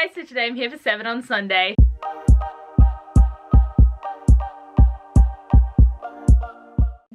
guys, so today I'm here for 7 on Sunday.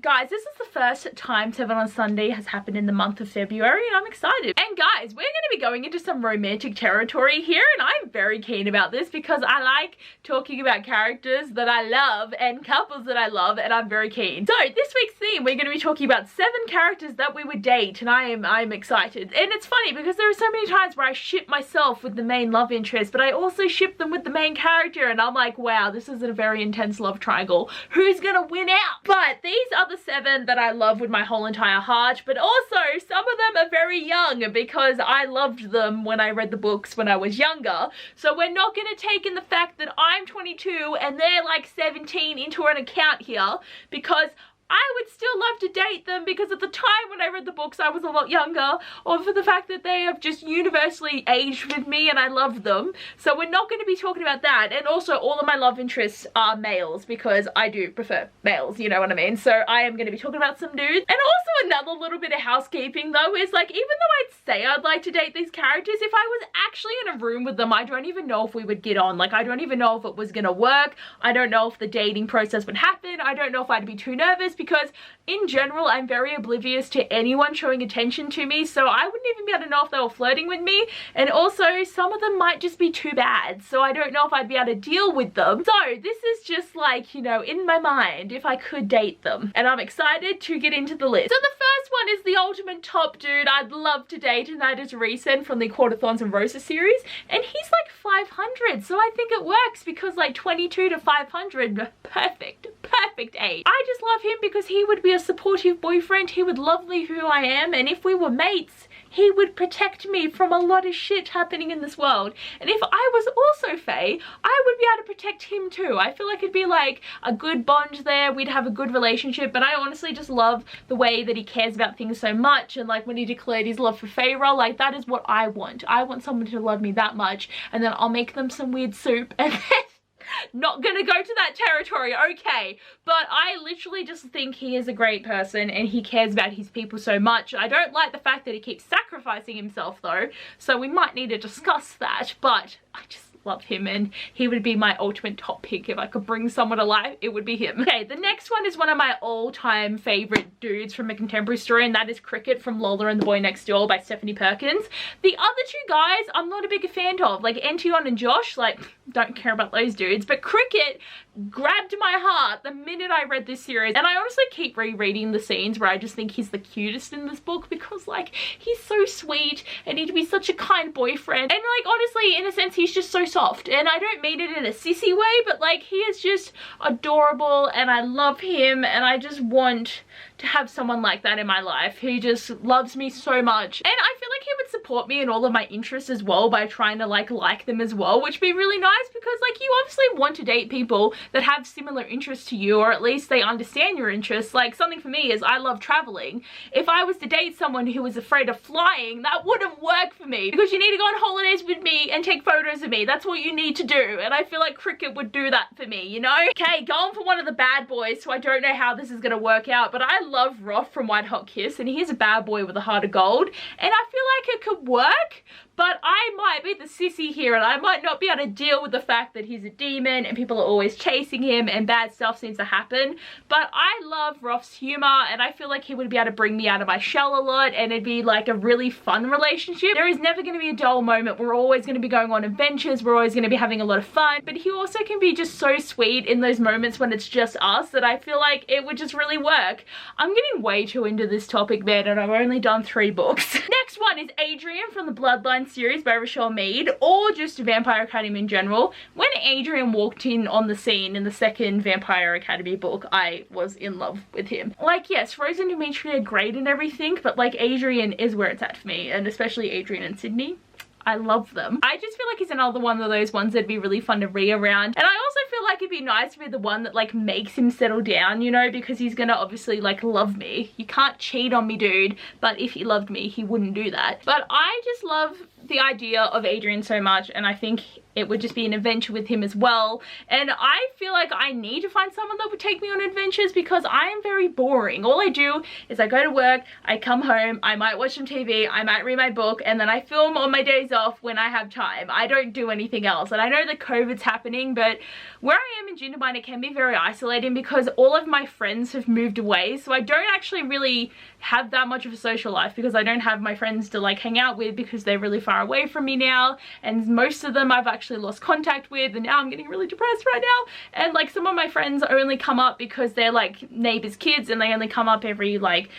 Guys, this is the first time 7 on Sunday has happened in the month of February and I'm excited. And guys, we're going to be going into some romantic territory here and I'm very keen about this because I like talking about characters that I love and couples that I love and I'm very keen. So this week's theme, we're going to be talking about 7 characters that we would date and I'm excited. And it's funny because there are so many times where I ship myself with the main love interest, but I also ship them with the main character and I'm like, wow, this is a very intense love triangle. Who's going to win out? But these are the 7 that I love with my whole entire heart, but also some of them are very young because I loved them when I read the books when I was younger. So we're not going to take in the fact that I'm 22 and they're like 17 into an account here, because I would still love to date them because at the time when I read the books I was a lot younger, or for the fact that they have just universally aged with me and I love them. So we're not going to be talking about that. And also all of my love interests are males because I do prefer males, you know what I mean? So I am going to be talking about some dudes. And also another little bit of housekeeping though is like, even though I'd say I'd like to date these characters, if I was actually in a room with them, I don't even know if we would get on. Like I don't even know if it was going to work. I don't know if the dating process would happen. I don't know if I'd be too nervous, because in general I'm very oblivious to anyone showing attention to me, so I wouldn't even be able to know if they were flirting with me. And also some of them might just be too bad, so I don't know if I'd be able to deal with them. So this is just like, you know, in my mind if I could date them, and I'm excited to get into the list. So the first one is the ultimate top dude I'd love to date, and that is Recent from the Court of Thorns and Roses series, and he's like 500, so I think it works because like 22 to 500, perfect age. I just love him because he would be a supportive boyfriend, he would love me who I am, and if we were mates, he would protect me from a lot of shit happening in this world. And if I was also Fae, I would be able to protect him too. I feel like it'd be like a good bond there, we'd have a good relationship, but I honestly just love the way that he cares about things so much, and like when he declared his love for Feyre, like that is what I want. I want someone to love me that much, and then I'll make them some weird soup and then not gonna go to that territory, okay, but I literally just think he is a great person and he cares about his people so much. I don't like the fact that he keeps sacrificing himself though, so we might need to discuss that, but I just love him and he would be my ultimate top pick. If I could bring someone to life, it would be him. Okay, the next one is one of my all-time favorite dudes from a contemporary story, and that is Cricket from Lola and the Boy Next Door by Stephanie Perkins. The other two guys I'm not a big fan of, like Antion and Josh, like don't care about those dudes, but Cricket grabbed my heart the minute I read this series, and I honestly keep rereading the scenes where I just think he's the cutest in this book because like he's so sweet and he'd be such a kind boyfriend, and like honestly in a sense he's just so soft, and I don't mean it in a sissy way, but like he is just adorable and I love him, and I just want to have someone like that in my life who just loves me so much. And I feel like he would support me in all of my interests as well by trying to like them as well, which would be really nice because like you obviously want to date people that have similar interests to you, or at least they understand your interests. Like something for me is I love traveling. If I was to date someone who was afraid of flying, that wouldn't work for me because you need to go on holidays with me and take photos of me. That's what you need to do, and I feel like Cricket would do that for me, you know? Okay, going for one of the bad boys, so I don't know how this is gonna work out, but I love Roth from White Hot Kiss, and he's a bad boy with a heart of gold, and I feel like it could work, but I might be the sissy here and I might not be able to deal with the fact that he's a demon and people are always chasing him and bad stuff seems to happen. But I love Roth's humor and I feel like he would be able to bring me out of my shell a lot, and it'd be like a really fun relationship. There is never going to be a dull moment. We're always going to be going on adventures, we're always going to be having a lot of fun, but he also can be just so sweet in those moments when it's just us that I feel like it would just really work. I'm getting way too into this topic, man, and I've only done 3 books. Next one is Adrian from the Bloodline series by Rochelle Mead, or just Vampire Academy in general. When Adrian walked in on the scene in the second Vampire Academy book, I was in love with him. Like, yes, Rose and Dimitri are great and everything, but like Adrian is where it's at for me, and especially Adrian and Sydney. I love them. I just feel like he's another one of those ones that'd be really fun to read around, and I also feel like it'd be nice to be the one that like makes him settle down, you know, because he's gonna obviously like love me. You can't cheat on me, dude, but if he loved me he wouldn't do that. But I just love the idea of Adrian so much, and I think it would just be an adventure with him as well. And I feel like I need to find someone that would take me on adventures because I am very boring. All I do is I go to work, I come home, I might watch some TV, I might read my book, and then I film on my days off when I have time. I don't do anything else. And I know that COVID's happening, but where I am in Jindabyne, it can be very isolating because all of my friends have moved away, so I don't actually really have that much of a social life because I don't have my friends to like hang out with because they're really far away from me now, and most of them I've actually lost contact with, and now I'm getting really depressed right now. And like some of my friends only come up because they're like neighbors' kids, and they only come up every like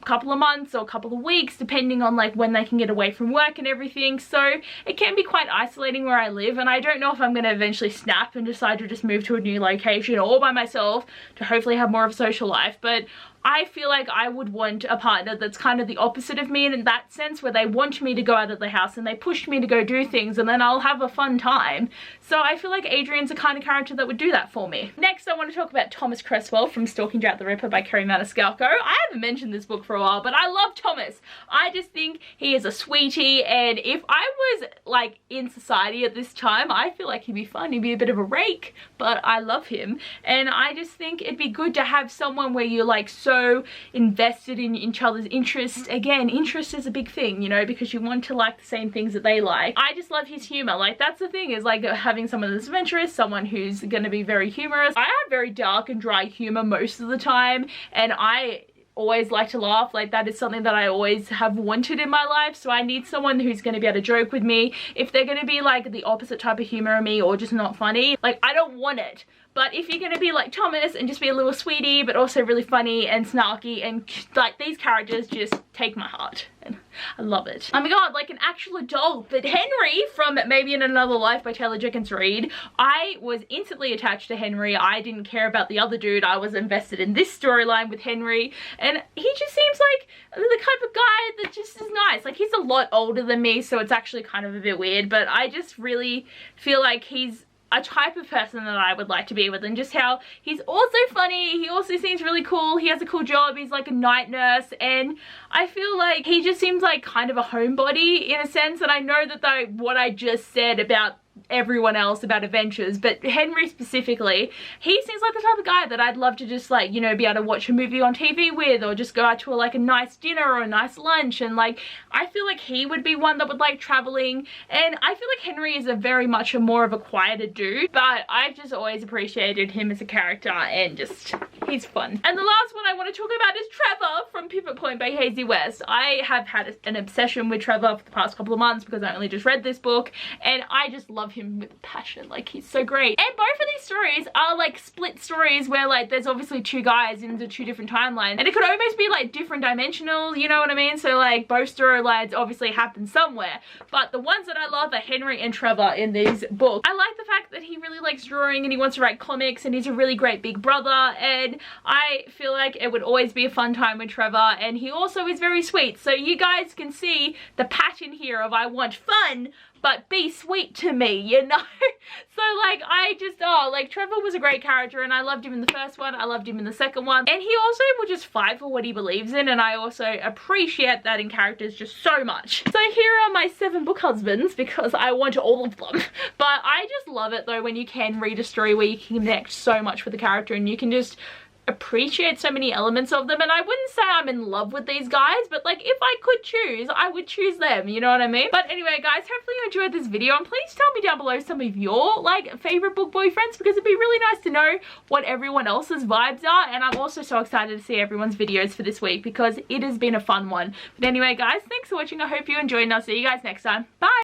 couple of months or couple of weeks depending on like when they can get away from work and everything. So it can be quite isolating where I live, and I don't know if I'm going to eventually snap and decide to just move to a new location all by myself to hopefully have more of a social life. But I feel like I would want a partner that's kind of the opposite of me in that sense, where they want me to go out of the house and they push me to go do things, and then I'll have a fun time. So I feel like Adrian's the kind of character that would do that for me. Next, I want to talk about Thomas Cresswell from Stalking Jack the Ripper by Kerry Maniscalco. I haven't mentioned this book for a while, but I love Thomas. I just think he is a sweetie, and if I was like in society at this time, I feel like he'd be fun. He'd be a bit of a rake, but I love him. And I just think it'd be good to have someone where you're like so invested in each other's interests. Again, interest is a big thing, you know, because you want to like the same things that they like. I just love his humor. Like that's the thing, is like having someone that's adventurous, someone who's going to be very humorous. I have very dark and dry humor most of the time, and I always like to laugh. Like that is something that I always have wanted in my life, so I need someone who's going to be able to joke with me. If they're going to be like the opposite type of humor of me or just not funny, like I don't want it. But if you're going to be like Thomas and just be a little sweetie but also really funny and snarky, and like these characters just take my heart, and I love it. Oh my god, like an actual adult. But Henry from Maybe in Another Life by Taylor Jenkins Reid, I was instantly attached to Henry. I didn't care about the other dude. I was invested in this storyline with Henry, and he just seems like the type of guy that just is nice. Like he's a lot older than me, so it's actually kind of a bit weird, but I just really feel like he's a type of person that I would like to be with, and just how he's also funny. He also seems really cool. He has a cool job. He's like a night nurse, and I feel like he just seems like kind of a homebody in a sense. And I know that what I just said about everyone else about adventures, but Henry specifically, he seems like the type of guy that I'd love to just like, you know, be able to watch a movie on TV with, or just go out to like a nice dinner or a nice lunch. And like I feel like he would be one that would like traveling, and I feel like Henry is a very much a more of a quieter dude, but I've just always appreciated him as a character, and just he's fun. And the last one I want to talk about is Trevor from Pivot Point by Hazy West. I have had an obsession with Trevor for the past couple of months because I only just read this book, and I just love him with passion. Like he's so great. And both of these stories are like split stories where like there's obviously two guys in the two different timelines, and it could almost be like different dimensional, you know what I mean? So like both storylines obviously happen somewhere, but the ones that I love are Henry and Trevor in these books. I like the fact that he really likes drawing and he wants to write comics, and he's a really great big brother, and I feel like it would always be a fun time with Trevor. And he also is very sweet, so you guys can see the pattern here of I want fun but be sweet to me, you know? So like I just, like Trevor was a great character, and I loved him in the first one, I loved him in the second one, and he also will just fight for what he believes in, and I also appreciate that in characters just so much. So here are my 7 book husbands, because I want all of them. But I just love it though when you can read a story where you can connect so much with the character, and you can just appreciate so many elements of them. And I wouldn't say I'm in love with these guys, but like if I could choose, I would choose them, you know what I mean? But anyway guys, hopefully you enjoyed this video, and please tell me down below some of your like favorite book boyfriends, because it'd be really nice to know what everyone else's vibes are. And I'm also so excited to see everyone's videos for this week because it has been a fun one. But anyway guys, thanks for watching. I hope you enjoyed, and I'll see you guys next time. Bye.